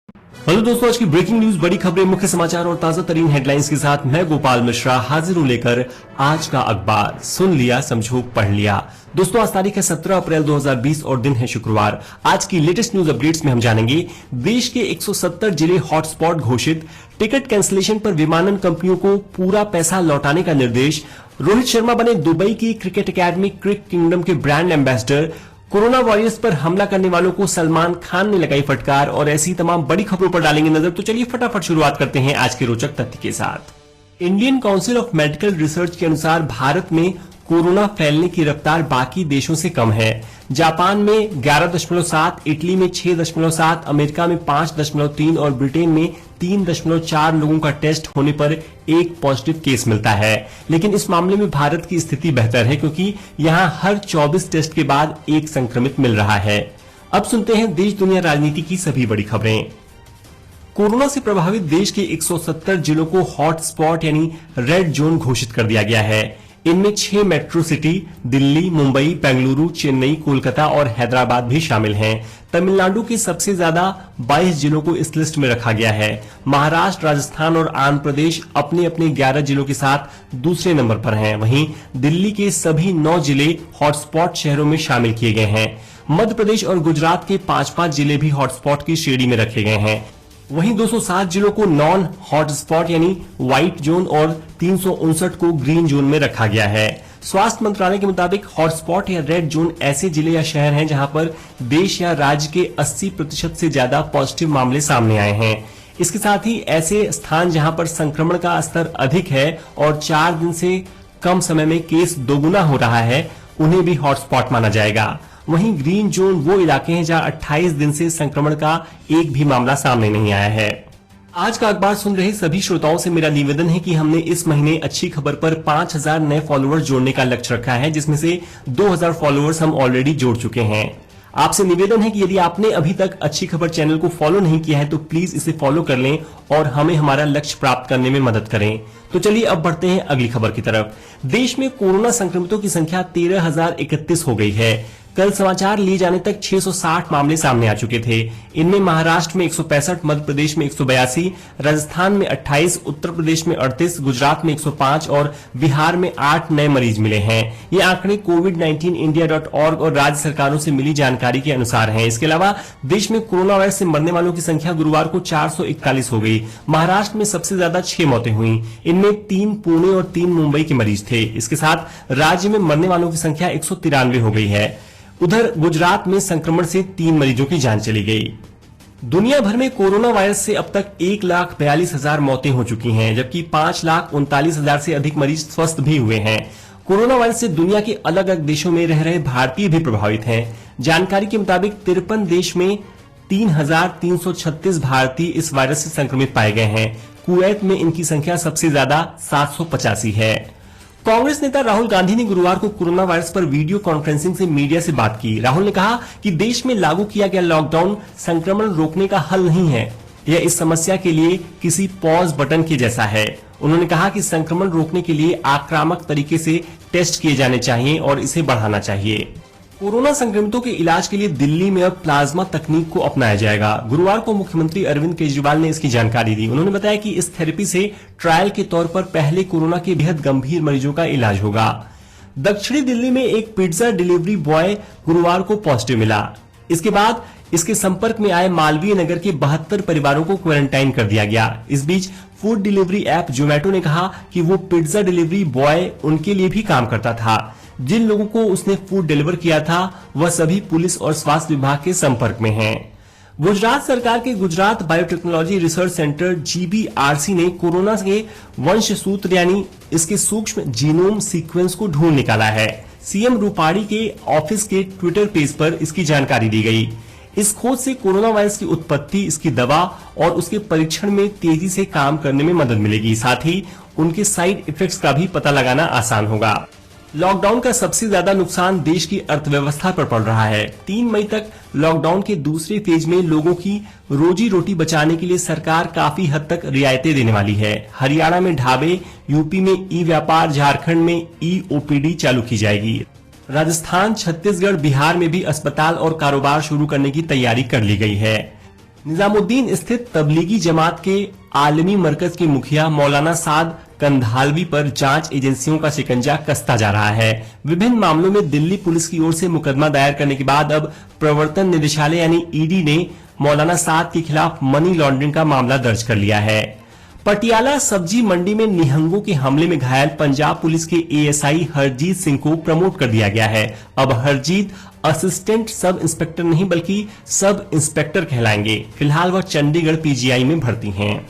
Hello दोस्तों, आज की ब्रेकिंग न्यूज, बड़ी खबरें, मुख्य समाचार और ताजा तरीन हेडलाइंस के साथ मैं गोपाल मिश्रा हाजिर हूं लेकर आज का अखबार। सुन लिया, समझो, पढ़ लिया। दोस्तों, आज तारीख है 17 अप्रैल 2020 और दिन है शुक्रवार। आज की लेटेस्ट न्यूज अपडेट्स में हम जानेंगे देश के 170 जिले हॉटस्पॉट घोषित, टिकट कैंसिलेशन पर विमानन कंपनियों को पूरा पैसा लौटाने का निर्देश, रोहित शर्मा बने दुबई की क्रिकेट अकेडमी क्रिक किंगडम के ब्रांड एम्बेसडर, कोरोना वॉरियर्स पर हमला करने वालों को सलमान खान ने लगाई फटकार और ऐसी तमाम बड़ी खबरों पर डालेंगे नजर। तो चलिए फटाफट शुरुआत करते हैं आज के रोचक तथ्य के साथ। Indian council of medical research के अनुसार भारत में कोरोना फैलने की रफ्तार बाकी देशों से कम है। जापान में 11.7, इटली में 6.7, अमेरिका में 5.3 और ब्रिटेन में 3.4 लोगों का टेस्ट होने पर एक पॉजिटिव केस मिलता है। लेकिन इस मामले में भारत की स्थिति बेहतर है क्योंकि यहां हर 24 टेस्ट के बाद एक संक्रमित मिल रहा है। अब सुनते हैं देश दुनिया राजनीति की सभी बड़ी खबरें। कोरोना से प्रभावित देश के 170 जिलों को हॉटस्पॉट यानी रेड जोन घोषित कर दिया गया है। इनमें 6 मेट्रो सिटी दिल्ली, मुंबई, बेंगलुरु, चेन्नई, कोलकाता और हैदराबाद भी शामिल हैं। तमिलनाडु के सबसे ज्यादा 22 जिलों को इस लिस्ट में रखा गया है। महाराष्ट्र, राजस्थान और आंध्र प्रदेश अपने अपने 11 जिलों के साथ दूसरे नंबर पर हैं। वहीं दिल्ली के सभी 9 जिले हॉटस्पॉट शहरों में शामिल किए गए हैं। मध्य प्रदेश और गुजरात के 5-5 जिले भी हॉटस्पॉट की श्रेणी में रखे गए हैं। वहीं 207 जिलों को नॉन हॉटस्पॉट यानी व्हाइट जोन और 359 को ग्रीन जोन में रखा गया है। स्वास्थ्य मंत्रालय के मुताबिक हॉटस्पॉट या रेड जोन ऐसे जिले या शहर हैं जहां पर देश या राज्य के 80% से ज्यादा पॉजिटिव मामले सामने आए हैं। इसके साथ ही ऐसे स्थान जहां पर संक्रमण का स्तर अधिक है और 4 दिन से कम समय में केस दोगुना हो रहा है, उन्हें भी हॉटस्पॉट माना जाएगा। वहीं ग्रीन जोन वो इलाके हैं जहां 28 दिन से संक्रमण का एक भी मामला सामने नहीं आया है। आज का अखबार सुन रहे सभी श्रोताओं से मेरा निवेदन है कि हमने इस महीने अच्छी खबर पर 5000 नए फॉलोअर्स जोड़ने का लक्ष्य रखा है, जिसमें से 2000 फॉलोअर्स हम ऑलरेडी जोड़ चुके हैं। आपसे निवेदन है कि यदि आपने अभी तक अच्छी खबर चैनल को फॉलो नहीं किया है तो प्लीज इसे फॉलो कर लें और हमें हमारा लक्ष्य प्राप्त करने में मदद करें। तो चलिए अब बढ़ते हैं अगली खबर की तरफ। देश में कोरोना संक्रमितों की संख्या 13,031 हो गई है। कल समाचार लिए जाने तक 660 मामले सामने आ चुके थे। इनमें महाराष्ट्र में 165, मध्य प्रदेश में 182, राजस्थान में 28, उत्तर प्रदेश में 38, गुजरात में 105 और बिहार में 8 नए मरीज मिले हैं। ये आंकड़े covid19india.org और राज्य सरकारों से मिली जानकारी के अनुसार हैं। इसके अलावा देश में कोरोना वायरस से मरने वालों की संख्या गुरुवार को 441 हो गई। महाराष्ट्र में सबसे ज्यादा 6 मौतें हुई। इनमें 3 पुणे और 3 मुंबई के मरीज थे। इसके साथ राज्य में मरने वालों की संख्या 193 हो गई है। उधर गुजरात में संक्रमण से 3 मरीजों की जान चली गई। दुनिया भर में कोरोना वायरस से अब तक 1,42,000 मौतें हो चुकी हैं, जबकि 5,39,000 से अधिक मरीज स्वस्थ भी हुए हैं। कोरोना वायरस से दुनिया के अलग अलग देशों में रह रहे भारतीय भी प्रभावित हैं। जानकारी के मुताबिक 53 देश में 3,336 भारतीय इस वायरस से संक्रमित पाए गए हैं। कुवैत में इनकी संख्या सबसे ज्यादा 785 है। कांग्रेस नेता राहुल गांधी ने गुरुवार को कोरोना वायरस पर वीडियो कॉन्फ्रेंसिंग से मीडिया से बात की। राहुल ने कहा कि देश में लागू किया गया लॉकडाउन संक्रमण रोकने का हल नहीं है, यह इस समस्या के लिए किसी पॉज बटन के जैसा है। उन्होंने कहा कि संक्रमण रोकने के लिए आक्रामक तरीके से टेस्ट किए जाने चाहिए और इसे बढ़ाना चाहिए। कोरोना संक्रमितों के इलाज के लिए दिल्ली में अब प्लाज्मा तकनीक को अपनाया जाएगा। गुरुवार को मुख्यमंत्री अरविंद केजरीवाल ने इसकी जानकारी दी। उन्होंने बताया कि इस थेरेपी से ट्रायल के तौर पर पहले कोरोना के बेहद गंभीर मरीजों का इलाज होगा। दक्षिणी दिल्ली में एक पिज्जा डिलीवरी बॉय गुरुवार को पॉजिटिव मिला। इसके बाद इसके संपर्क में आए मालवीय नगर के 72 परिवारों को क्वारंटाइन कर दिया गया। इस बीच फूड डिलीवरी ऐप जोमेटो ने कहा कि वो पिज्जा डिलीवरी बॉय उनके लिए भी काम करता था। जिन लोगों को उसने फूड डिलीवर किया था वह सभी पुलिस और स्वास्थ्य विभाग के संपर्क में हैं। गुजरात सरकार के Gujarat biotechnology research centre GBRC ने कोरोना के वंश सूत्र यानी इसके सूक्ष्म जीनोम सीक्वेंस को ढूंढ निकाला है। सीएम रूपाणी के ऑफिस के ट्विटर पेज पर इसकी जानकारी दी गई। इस खोज से कोरोना वायरस की उत्पत्ति, इसकी दवा और उसके परीक्षण में तेजी से काम करने में मदद मिलेगी। साथ ही उनके साइड इफेक्ट्स का भी पता लगाना आसान होगा। लॉकडाउन का सबसे ज्यादा नुकसान देश की अर्थव्यवस्था पर पड़ रहा है। 3 मई तक लॉकडाउन के दूसरे फेज में लोगों की रोजी रोटी बचाने के लिए सरकार काफी हद तक रियायतें देने वाली है। हरियाणा में ढाबे, यूपी में ई व्यापार, झारखंड में OPD चालू की जाएगी। राजस्थान, छत्तीसगढ़, बिहार में भी अस्पताल और कारोबार शुरू करने की तैयारी कर ली गई है। निजामुद्दीन स्थित तबलीगी जमात के आलमी मरकज के मुखिया मौलाना साद कंधालवी पर जांच एजेंसियों का शिकंजा कसता जा रहा है। विभिन्न मामलों में दिल्ली पुलिस की ओर से मुकदमा दायर करने के बाद अब प्रवर्तन निदेशालय यानी ईडी ने मौलाना साद के खिलाफ मनी लॉन्ड्रिंग का मामला दर्ज कर लिया है। पटियाला सब्जी मंडी में निहंगों के हमले में घायल पंजाब पुलिस के एएसआई हरजीत सिंह को प्रमोट कर दिया गया है। अब हरजीत असिस्टेंट सब इंस्पेक्टर नहीं बल्कि सब इंस्पेक्टर कहलाएंगे। फिलहाल वह चंडीगढ़ पीजीआई में भर्ती हैं।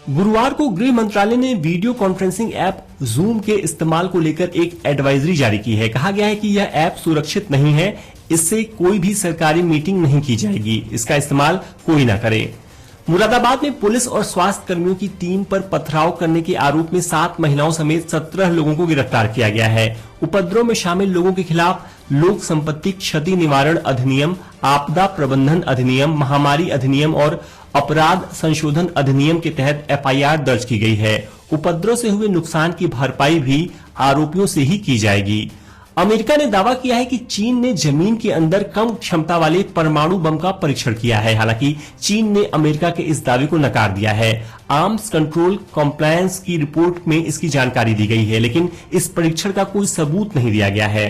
गुरुवार को गृह मंत्रालय ने वीडियो कॉन्फ्रेंसिंग ऐप जूम के इस्तेमाल को लेकर एक एडवाइजरी जारी की है। कहा गया है कि यह ऐप सुरक्षित नहीं है, इससे कोई भी सरकारी मीटिंग नहीं की जाएगी, इसका इस्तेमाल कोई ना करे। मुरादाबाद में पुलिस और स्वास्थ्य कर्मियों की टीम पर पथराव करने के आरोप में 7 महिलाओं समेत 17 लोगों को गिरफ्तार किया गया है। उपद्रव में शामिल लोगों के खिलाफ लोक संपत्ति क्षति निवारण अधिनियम, आपदा प्रबंधन अधिनियम, महामारी अधिनियम और अपराध संशोधन अधिनियम के तहत एफआईआर दर्ज की गई है। उपद्रव से हुए नुकसान की भरपाई भी आरोपियों से ही की जाएगी। अमेरिका ने दावा किया है कि चीन ने जमीन के अंदर कम क्षमता वाले परमाणु बम का परीक्षण किया है। हालांकि चीन ने अमेरिका के इस दावे को नकार दिया है। आर्म्स कंट्रोल कॉम्प्लायंस की रिपोर्ट में इसकी जानकारी दी गई है, लेकिन इस परीक्षण का कोई सबूत नहीं दिया गया है।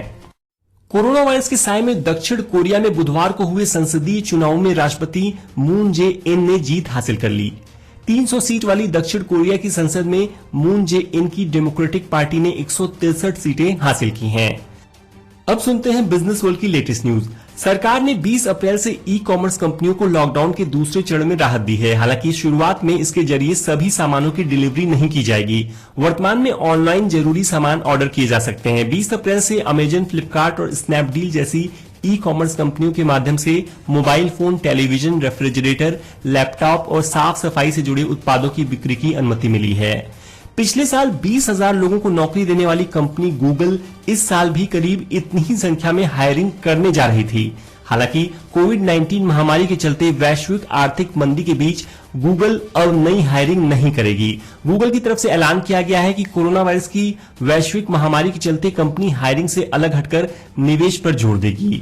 कोरोना वायरस के साए में दक्षिण कोरिया में बुधवार को हुए संसदीय चुनाव में राष्ट्रपति मून जे इन ने जीत हासिल कर ली। 300 सीट वाली दक्षिण कोरिया की संसद में मून जे इन की डेमोक्रेटिक पार्टी ने 163 सीटें हासिल की हैं। अब सुनते हैं बिजनेस वर्ल्ड की लेटेस्ट न्यूज। सरकार ने 20 अप्रैल से ई कॉमर्स कंपनियों को लॉकडाउन के दूसरे चरण में राहत दी है। हालांकि शुरुआत में इसके जरिए सभी सामानों की डिलीवरी नहीं की जाएगी। वर्तमान में ऑनलाइन जरूरी सामान ऑर्डर किए जा सकते हैं। 20 अप्रैल से अमेजन, फ्लिपकार्ट और स्नैपडील जैसी ई कॉमर्स कंपनियों के माध्यम से mobile phone, television, refrigerator, laptop और साफ सफाई से जुड़े उत्पादों की बिक्री की अनुमति मिली है। पिछले साल 20,000 लोगों को नौकरी देने वाली कंपनी गूगल इस साल भी करीब इतनी ही संख्या में हायरिंग करने जा रही थी। हालांकि कोविड-19 महामारी के चलते वैश्विक आर्थिक मंदी के बीच गूगल अब नई हायरिंग नहीं करेगी। गूगल की तरफ से ऐलान किया गया है कि कोरोना वायरस की वैश्विक महामारी के चलते कंपनी हायरिंग से अलग हटकर निवेश पर जोर देगी।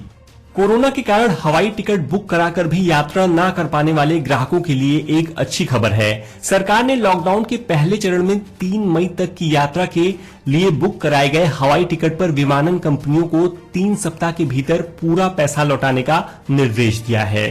कोरोना के कारण हवाई टिकट बुक कराकर भी यात्रा न कर पाने वाले ग्राहकों के लिए एक अच्छी खबर है। सरकार ने लॉकडाउन के पहले चरण में 3 मई तक की यात्रा के लिए बुक कराए गए हवाई टिकट पर विमानन कंपनियों को 3 सप्ताह के भीतर पूरा पैसा लौटाने का निर्देश दिया है।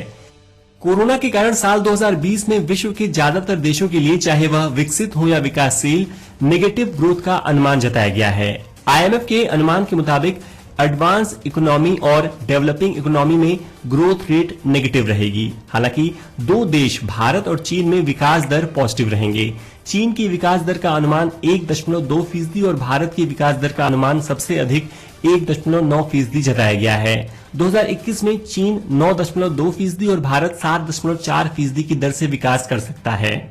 कोरोना के कारण साल 2020 में विश्व के ज्यादातर देशों के लिए, चाहे वह विकसित हो या विकासशील, नेगेटिव ग्रोथ का अनुमान जताया गया है। आईएमएफ के अनुमान के मुताबिक एडवांस इकोनॉमी और डेवलपिंग इकोनॉमी में ग्रोथ रेट नेगेटिव रहेगी। हालांकि 2 देश भारत और चीन में विकास दर पॉजिटिव रहेंगे। चीन की विकास दर का अनुमान 1.2% और भारत की विकास दर का अनुमान सबसे अधिक 1.9% जताया गया है। 2021 में चीन 9.2% और भारत 7.4% की दर से विकास कर सकता है।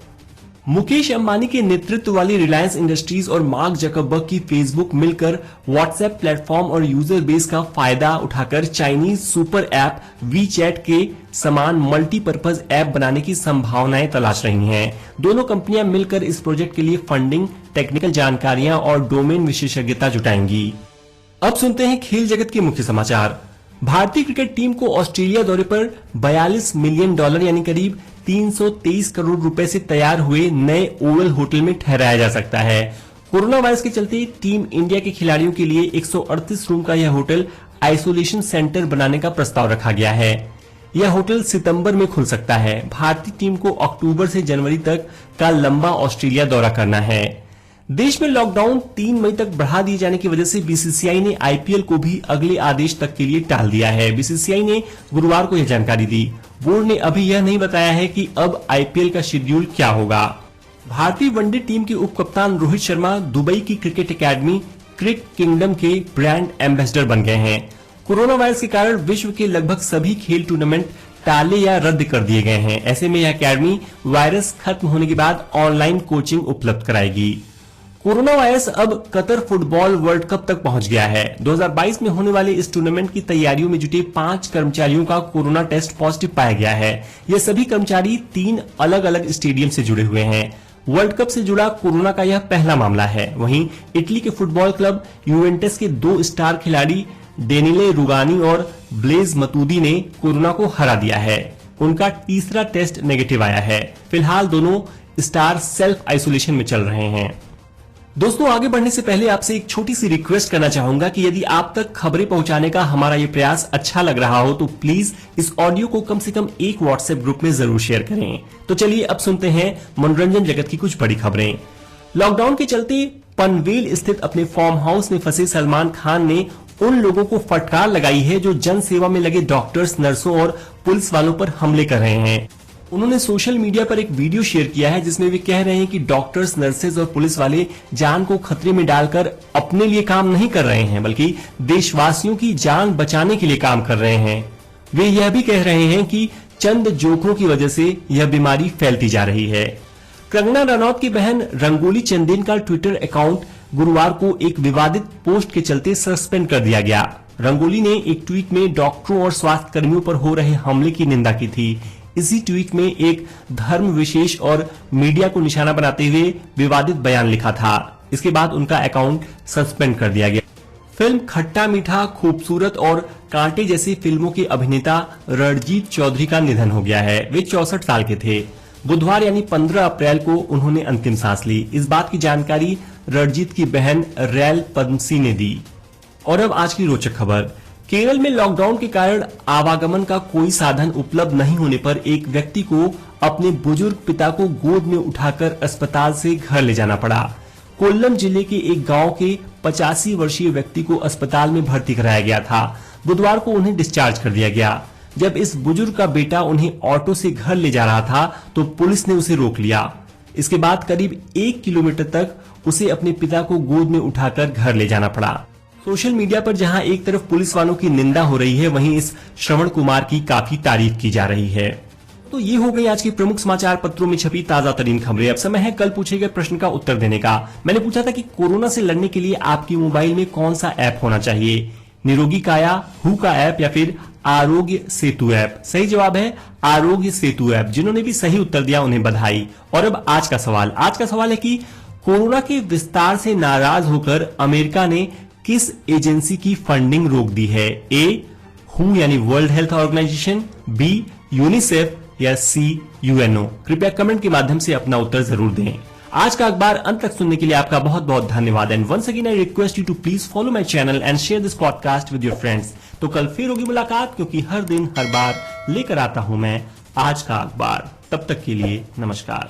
मुकेश अंबानी के नेतृत्व वाली रिलायंस इंडस्ट्रीज और मार्क जकरबर्ग की फेसबुक मिलकर व्हाट्सएप प्लेटफॉर्म और यूजर बेस का फायदा उठाकर चाइनीज सुपर ऐप वीचैट के समान मल्टीपर्पज ऐप बनाने की संभावनाएं तलाश रही हैं। दोनों कंपनियां मिलकर इस प्रोजेक्ट के लिए फंडिंग, टेक्निकल जानकारियां और डोमेन विशेषज्ञता जुटाएंगी। अब सुनते हैं खेल जगत के मुख्य समाचार। भारतीय क्रिकेट टीम को ऑस्ट्रेलिया दौरे पर $42 मिलियन यानी करीब 323 करोड़ रुपए से तैयार हुए नए ओवल होटल में ठहराया जा सकता है। कोरोना वायरस के चलते टीम इंडिया के खिलाड़ियों के लिए 138 रूम का यह होटल आइसोलेशन सेंटर बनाने का प्रस्ताव रखा गया है। यह होटल सितंबर में खुल सकता है। भारतीय टीम को अक्टूबर से जनवरी तक का लंबा ऑस्ट्रेलिया दौरा करना है। देश में लॉकडाउन 3 मई तक बढ़ा दिए जाने की वजह से बीसीसीआई ने आईपीएल को भी अगले आदेश तक के लिए टाल दिया है। बीसीसीआई ने गुरुवार को यह जानकारी दी। बोर्ड ने अभी यह नहीं बताया है कि अब आईपीएल का शेड्यूल क्या होगा। भारतीय वनडे टीम के उप कप्तान रोहित शर्मा दुबई की क्रिकेट एकेडमी क्रिक किंगडम के ब्रांड एम्बेसडर बन गए हैं। कोरोना वायरस के कारण विश्व के लगभग सभी खेल टूर्नामेंट टाले या रद्द कर दिए गए हैं। ऐसे में यह एकेडमी वायरस खत्म होने के बाद ऑनलाइन कोचिंग उपलब्ध कराएगी। कोरोना वायरस अब कतर फुटबॉल वर्ल्ड कप तक पहुंच गया है। 2022 में होने वाले इस टूर्नामेंट की तैयारियों में जुटे 5 कर्मचारियों का कोरोना टेस्ट पॉजिटिव पाया गया है। ये सभी कर्मचारी 3 अलग अलग स्टेडियम से जुड़े हुए हैं। वर्ल्ड कप से जुड़ा कोरोना का यह पहला मामला है। वहीं इटली के फुटबॉल क्लब यूवेंटस के 2 स्टार खिलाड़ी डेनिले रुगानी और ब्लेज मतूदी ने कोरोना को हरा दिया है। उनका तीसरा टेस्ट नेगेटिव आया है। फिलहाल दोनों स्टार सेल्फ आइसोलेशन में चल रहे हैं। दोस्तों, आगे बढ़ने से पहले आपसे एक छोटी सी रिक्वेस्ट करना चाहूंगा कि यदि आप तक खबरें पहुंचाने का हमारा ये प्रयास अच्छा लग रहा हो तो प्लीज इस ऑडियो को कम से कम एक व्हाट्सएप ग्रुप में जरूर शेयर करें। तो चलिए अब सुनते हैं मनोरंजन जगत की कुछ बड़ी खबरें। लॉकडाउन के चलते पनवेल स्थित अपने फार्म हाउस में फंसे सलमान खान ने उन लोगों को फटकार लगाई है जो जन सेवा में लगे डॉक्टर्स, नर्सों और पुलिस वालों पर हमले कर रहे हैं। उन्होंने सोशल मीडिया पर एक वीडियो शेयर किया है जिसमें वे कह रहे हैं कि डॉक्टर्स, नर्सेज और पुलिस वाले जान को खतरे में डालकर अपने लिए काम नहीं कर रहे हैं बल्कि देशवासियों की जान बचाने के लिए काम कर रहे हैं। वे यह भी कह रहे हैं कि चंद जोखों की वजह से यह बीमारी फैलती जा रही है। कंगना रनौत की बहन रंगोली चंदेल का ट्विटर अकाउंट गुरुवार को एक विवादित पोस्ट के चलते सस्पेंड कर दिया गया। रंगोली ने एक ट्वीट में डॉक्टरों और स्वास्थ्य कर्मियों पर हो रहे हमले की निंदा की थी। इसी ट्वीट में एक धर्म विशेष और मीडिया को निशाना बनाते हुए विवादित बयान लिखा था। इसके बाद उनका अकाउंट सस्पेंड कर दिया गया। फिल्म खट्टा मीठा, खूबसूरत और कांटे जैसी फिल्मों के अभिनेता रणजीत चौधरी का निधन हो गया है। वे 64 साल के थे। बुधवार यानी 15 अप्रैल को उन्होंने अंतिम सांस ली। इस बात की जानकारी रणजीत की बहन रैल पद्मसी ने दी। और अब आज की रोचक खबर। केरल में लॉकडाउन के कारण आवागमन का कोई साधन उपलब्ध नहीं होने पर एक व्यक्ति को अपने बुजुर्ग पिता को गोद में उठाकर अस्पताल से घर ले जाना पड़ा। कोल्लम जिले के एक गांव के 85 वर्षीय व्यक्ति को अस्पताल में भर्ती कराया गया था। बुधवार को उन्हें डिस्चार्ज कर दिया गया। जब इस बुजुर्ग का बेटा उन्हें ऑटो से घर ले जा रहा था तो पुलिस ने उसे रोक लिया। इसके बाद करीब 1 किलोमीटर तक उसे अपने पिता को गोद में उठाकर घर ले जाना पड़ा। सोशल मीडिया पर जहां एक तरफ पुलिस वालों की निंदा हो रही है, वहीं इस श्रवण कुमार की काफी तारीफ की जा रही है। तो ये हो गई आज की प्रमुख समाचार पत्रों में छपी ताजा तरीन खबरें। अब समय है कल पूछे गए प्रश्न का उत्तर देने का। मैंने पूछा था कि कोरोना से लड़ने के लिए आपके मोबाइल में कौन सा ऐप होना चाहिए, निरोगी काया, हु का ऐप या फिर आरोग्य सेतु ऐप। सही जवाब है आरोग्य सेतु ऐप। जिन्होंने भी सही उत्तर दिया उन्हें बधाई। और अब आज का सवाल है कि कोरोना के विस्तार से नाराज होकर अमेरिका ने किस एजेंसी की फंडिंग रोक दी है? ए हू यानी world health organization, B UNICEF या सी यूएनओ। कृपया कमेंट के माध्यम से अपना उत्तर जरूर दें। आज का अखबार अंत तक सुनने के लिए आपका बहुत बहुत धन्यवाद। And once again I request you to please follow my channel and share this podcast with your friends. तो कल फिर होगी मुलाकात, क्योंकि हर दिन हर बार लेकर आता हूं मैं आज का अखबार। तब तक के लिए नमस्कार।